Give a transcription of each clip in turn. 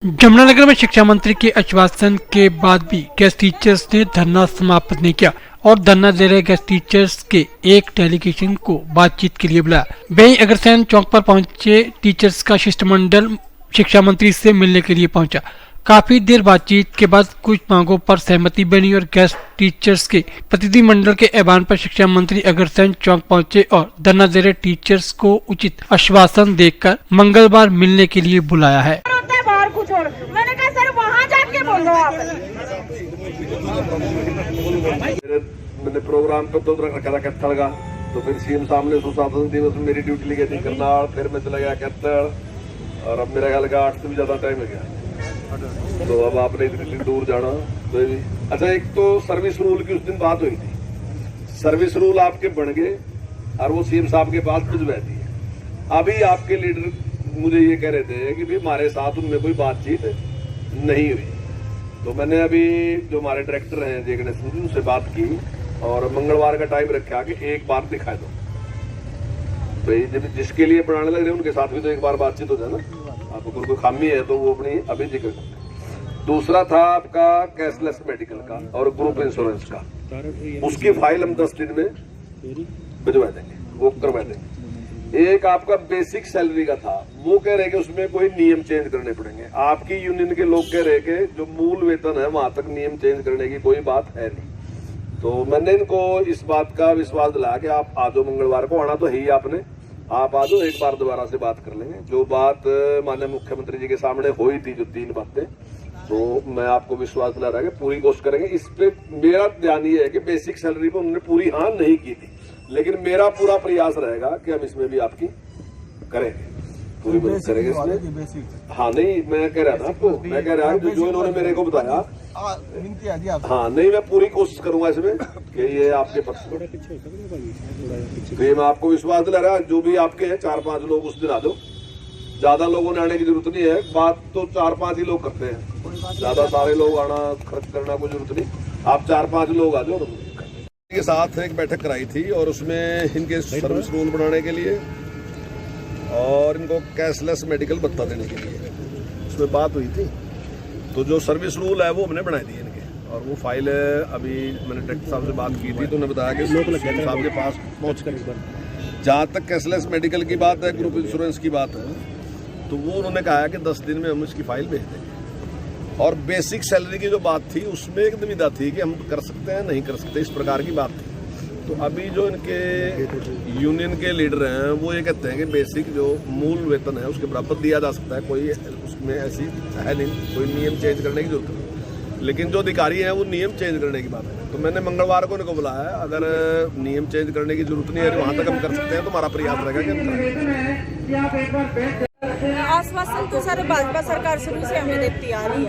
जमुनानगर में शिक्षा मंत्री के आश्वासन के बाद भी गेस्ट टीचर्स ने धरना समाप्त नहीं किया और धरना दे रहे गेस्ट टीचर्स के एक डेलीगेशन को बातचीत के लिए बुलाया। वहीं अग्रसेन चौक पर पहुंचे टीचर्स का शिष्टमंडल शिक्षा मंत्री से मिलने के लिए पहुंचा। काफी देर बातचीत के बाद कुछ मांगों पर सहमति बनी और गेस्ट टीचर्स के प्रतिनिधिमंडल के आह्वान पर शिक्षा मंत्री अग्रसेन चौक पहुंचे और धरना दे रहे टीचर्स को उचित आश्वासन देकर मंगलवार मिलने के लिए बुलाया है। कुछ और मैंने कहा सर वहाँ जाके बोलो आप। मैंने प्रोग्राम को तो रखा था कत्थल का, तो फिर सीएम सामने सुशासन दिवस में मेरी ड्यूटी लगी थी करनाल, फिर मैं चला गया कत्थल और अब मेरा ख्याल 8 से भी ज्यादा टाइम हो गया। तो अब आपने इतनी दूर जाना तो अच्छा, एक तो सर्विस रूल की उस दिन बात हुई थी, सर्विस रूल आपके बन गए और वो सीएम साहब के पास भिजवा दिए। अभी आपके लीडर मुझे ये कह रहे थे कि भाई हमारे साथ उनमें कोई बातचीत नहीं हुई। तो मैंने अभी जो हमारे डायरेक्टर हैं जय गणेश उनसे बात की और मंगलवार का टाइम रखा कि एक बार दिखा दो भाई, जब जिसके लिए बनाने लग रहे उनके साथ भी तो एक बार बातचीत हो जाए ना। आपको कोई खामी है तो वो अपनी अभी जिक्र करते। दूसरा था आपका कैशलेस मेडिकल का और ग्रुप इंश्योरेंस का, उसकी फाइल हम 10 दिन में भिजवा देंगे, वो करवा देंगे। एक आपका बेसिक सैलरी का था, वो कह रहे कि उसमें कोई नियम चेंज करने पड़ेंगे। आपकी यूनियन के लोग कह रहे कि जो मूल वेतन है वहां तक नियम चेंज करने की कोई बात है नहीं। तो मैंने इनको इस बात का विश्वास दिलाया कि आप आ जाओ, मंगलवार को आना तो है ही आपने, आप आ जाओ, एक बार दोबारा से बात कर लेंगे। जो बात माननीय मुख्यमंत्री जी के सामने हुई थी, जो 3 बातें, तो मैं आपको विश्वास दिला रहा है कि पूरी कोशिश करेंगे। इस पे मेरा ध्यान ये है कि बेसिक सैलरी पे उन्होंने पूरी हाँ नहीं की थी, लेकिन मेरा पूरा प्रयास रहेगा कि हम इसमें भी आपकी करेंगे, पूरी मदद करेंगे इसमें। हाँ नहीं, मैं कह रहा था आपको, मैं कह रहा हूँ जो इन्होंने मेरे को बताया, हाँ नहीं, मैं पूरी कोशिश करूंगा इसमें कि ये आपके पक्ष में। तो मैं आपको विश्वास दिला रहा, जो भी आपके हैं 4-5 लोग उस दिन आ जाओ। ज्यादा लोगों ने आने की जरूरत नहीं है, बात तो 4-5 ही लोग करते हैं, ज्यादा सारे लोग आना खर्च करना कोई जरूरत नहीं। आप 4-5 लोग आ जाओ। के साथ एक बैठक कराई थी और उसमें इनके सर्विस रूल बनाने के लिए और इनको कैशलेस मेडिकल भत्ता देने के लिए उसमें बात हुई थी। तो जो सर्विस रूल है वो हमने बना दिए इनके, और वो फाइल अभी मैंने डायरेक्टर साहब से बात की थी तो उन्होंने बताया कि सीएम साहब के पास पहुंच कर, जहाँ तक कैशलेस मेडिकल की बात है, ग्रुप इंश्योरेंस की बात है, तो वो उन्होंने कहा है कि 10 दिन में हम इसकी फाइल भेज देंगे। और बेसिक सैलरी की जो बात थी उसमें एक दुविधा थी कि हम कर सकते हैं नहीं कर सकते, इस प्रकार की बात थी। तो अभी जो इनके यूनियन के लीडर हैं वो ये कहते हैं कि बेसिक जो मूल वेतन है उसके बराबर दिया जा सकता है, कोई उसमें ऐसी है नहीं, कोई नियम चेंज करने की जरूरत नहीं। लेकिन जो अधिकारी हैं वो नियम चेंज करने की बात है। तो मैंने मंगलवार को इनको बुलाया, अगर नियम चेंज करने की जरूरत नहीं है, वहाँ तक हम कर सकते हैं तो हमारा प्रयास रहेगा कि हम करें। आश्वासन तो सर भाजपा सरकार शुरू से हमें देती आ रही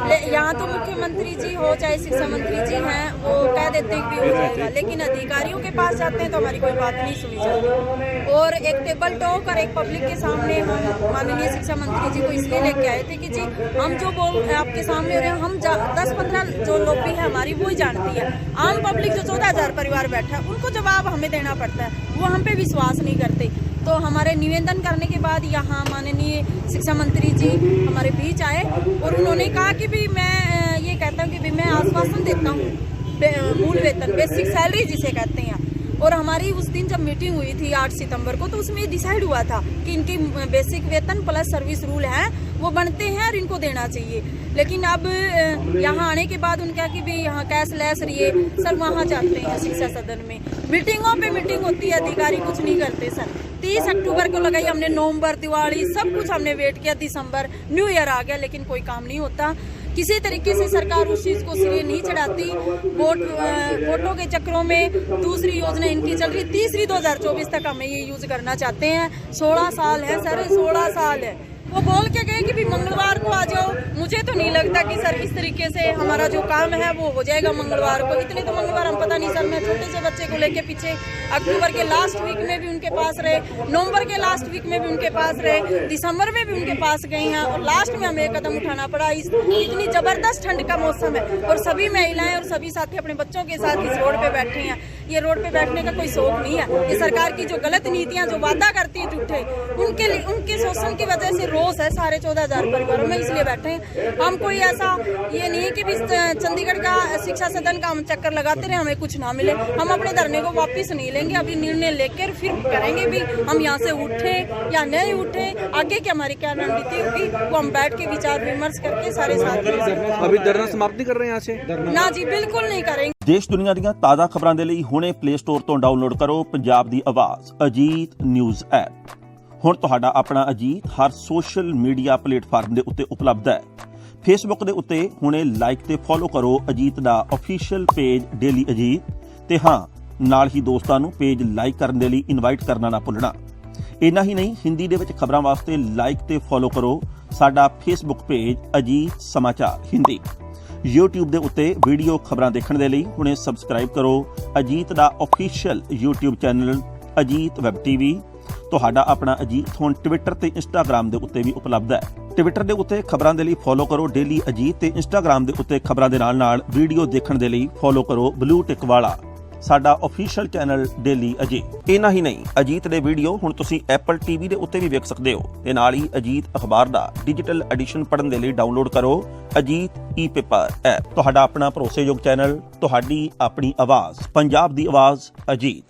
है। यहाँ तो मुख्यमंत्री जी हो चाहे शिक्षा मंत्री जी हैं, वो कह देते हैं कि हो जाएगा, लेकिन अधिकारियों के पास जाते हैं तो हमारी कोई बात नहीं सुनी जाती। और एक टेबल टॉक और एक पब्लिक के सामने हम माननीय शिक्षा मंत्री जी को इसलिए लेके आए थे कि जी हम जो बोल आपके सामने हो रहे हैं, हम 10-15 जो लोग भी है हमारी वो ही जानती है। आम पब्लिक जो 14,000 परिवार बैठा है उनको जवाब हमें देना पड़ता है, वो हम पे विश्वास नहीं करते। तो हमारे निवेदन करने के बाद यहाँ माननीय शिक्षा मंत्री जी हमारे बीच आए और उन्होंने कहा कि भी मैं ये कहता हूँ कि भी मैं आश्वासन देता हूँ मूल वेतन, बेसिक सैलरी जिसे कहते हैं। और हमारी उस दिन जब मीटिंग हुई थी 8 सितंबर को, तो उसमें डिसाइड हुआ था कि इनकी बेसिक वेतन प्लस सर्विस रूल है वो बनते हैं और इनको देना चाहिए। लेकिन अब यहाँ आने के बाद उनका कि भी यहाँ कैशलेस रहिए सर, वहाँ जाते हैं शिक्षा सदन में मीटिंगों पे मीटिंग होती है, अधिकारी कुछ नहीं करते सर। 30 अक्टूबर को लगाई हमने, नवंबर, दिवाली सब कुछ हमने वेट किया, दिसंबर, न्यू ईयर आ गया, लेकिन कोई काम नहीं होता। किसी तरीके से सरकार उस चीज को श्रेय नहीं चढ़ाती। वोटों के चक्रों में दूसरी योजना इनकी चल रही, तीसरी 2024 तक हमें ये यूज करना चाहते हैं। 16 साल है सर, 16 साल है। वो बोल के गए कि भी मंगलवार को आ जाओ, मुझे तो नहीं लगता कि सर इस तरीके से हमारा जो काम है वो हो जाएगा मंगलवार को। इतने तो मंगलवार हम पता नहीं सर, मैं छोटे से बच्चे को लेके पीछे अक्टूबर के लास्ट वीक में भी उनके पास रहे, नवंबर के लास्ट वीक में भी उनके पास रहे, दिसंबर में भी उनके पास गए हैं और लास्ट में हमें कदम उठाना पड़ा। इतनी जबरदस्त ठंड का मौसम है और सभी महिलाएं और सभी साथी अपने बच्चों के साथ इस रोड पे बैठे हैं। ये रोड पे बैठने का कोई शौक नहीं है। ये सरकार की जो गलत नीतियां जो वादा करती है झूठे, उनके शोषण की वजह से रोष है सारे 14,000 परिवारों में, इसलिए बैठे हैं। हम कोई ऐसा ये नहीं है कि भी चंडीगढ़ का शिक्षा सदन का हम चक्कर लगाते रहे हमें कुछ ना मिले। हम अपने धरने को वापस नहीं लेंगे, अभी निर्णय लेकर फिर करेंगे भी हम यहाँ से उठे या नहीं उठे, आगे की हमारी क्या रणनीति होगी वो हम बैठ के विचार विमर्श करके सारे साथी। अभी धरना समाप्त नहीं कर रहे हैं यहाँ से? ना जी, बिल्कुल नहीं करेंगे। ਦੇਸ਼ ਦੁਨੀਆ ਦੀਆਂ ਤਾਜ਼ਾ ਖਬਰਾਂ ਦੇ ਲਈ ਹੁਣੇ ਪਲੇ ਸਟੋਰ ਤੋਂ ਡਾਊਨਲੋਡ ਕਰੋ ਪੰਜਾਬ ਦੀ ਆਵਾਜ਼ ਅਜੀਤ ਨਿਊਜ਼ ਐਪ। ਹੁਣ ਤੁਹਾਡਾ ਆਪਣਾ ਅਜੀਤ ਹਰ ਸੋਸ਼ਲ ਮੀਡੀਆ ਪਲੇਟਫਾਰਮ ਦੇ ਉੱਤੇ ਉਪਲਬਧ ਹੈ। ਫੇਸਬੁੱਕ ਦੇ ਉੱਤੇ ਹੁਣੇ ਲਾਈਕ ਤੇ ਫੋਲੋ ਕਰੋ ਅਜੀਤ ਦਾ ਅਫੀਸ਼ੀਅਲ ਪੇਜ ਡੇਲੀ ਅਜੀਤ ਤੇ ਹਾਂ ਨਾਲ ਹੀ ਦੋਸਤਾਂ ਨੂੰ ਪੇਜ ਲਾਈਕ ਕਰਨ ਦੇ ਲਈ ਇਨਵਾਈਟ ਕਰਨਾ ਨਾ ਭੁੱਲਣਾ। ਇੰਨਾ ਹੀ ਨਹੀਂ, ਹਿੰਦੀ ਦੇ ਵਿੱਚ ਖਬਰਾਂ ਵਾਸਤੇ ਲਾਈਕ ਤੇ ਫੋਲੋ ਕਰੋ ਸਾਡਾ ਫੇਸਬੁੱਕ ਪੇਜ ਅਜੀਤ ਸਮਾਚਾਰ ਹਿੰਦੀ। YouTube ਦੇ ਉੱਤੇ ਵੀਡੀਓ ਖਬਰਾਂ ਦੇਖਣ ਦੇ ਲਈ ਹੁਣੇ ਸਬਸਕ੍ਰਾਈਬ ਕਰੋ ਅਜੀਤ ਦਾ official YouTube channel Ajit web TV. ਤੁਹਾਡਾ ਆਪਣਾ ਅਜੀਤ ਹੁਣ ਟਵਿੱਟਰ ਤੇ ਇੰਸਟਾਗ੍ਰਾਮ ਦੇ ਉੱਤੇ ਵੀ ਉਪਲਬਧ ਹੈ। ਟਵਿੱਟਰ ਦੇ ਉੱਤੇ ਖਬਰਾਂ ਦੇ ਲਈ ਫੋਲੋ ਕਰੋ ਡੇਲੀ ਅਜੀਤ ਤੇ ਇੰਸਟਾਗ੍ਰਾਮ ਦੇ ਉੱਤੇ ਖਬਰਾਂ ਦੇ ਨਾਲ ਵੀਡੀਓ ਦੇਖਣ ਦੇ ਲਈ ਫੋਲੋ ਕਰੋ ਬਲੂ ਟਿਕ ਵਾਲਾ ਸਾਡਾ ਅਫੀਸ਼ੀਅਲ ਚੈਨਲ ਡੇਲੀ ਅਜੀਤ। ਇੰਨਾ ਹੀ ਨਹੀਂ, ਅਜੀਤ ਦੇ ਵੀਡੀਓ ਹੁਣ ਤੁਸੀਂ ਐਪਲ ਟੀਵੀ ਦੇ ਉੱਤੇ ਵੀ ਵੇਖ ਸਕਦੇ ਹੋ ਤੇ ਨਾਲ ਹੀ ਅਜੀਤ ਅਖਬਾਰ ਦਾ ਡਿਜੀਟਲ ਐਡੀਸ਼ਨ ਪੜ੍ਹਨ ਦੇ ਲਈ ਡਾਊਨਲੋਡ ਕਰੋ ਅਜੀਤ ਈ-ਪੇਪਰ ਐਪ। ਤੁਹਾਡਾ ਆਪਣਾ ਭਰੋਸੇਯੋਗ ਚੈਨਲ, ਤੁਹਾਡੀ ਆਪਣੀ ਆਵਾਜ਼, ਪੰਜਾਬ ਦੀ ਆਵਾਜ਼ ਅਜੀਤ।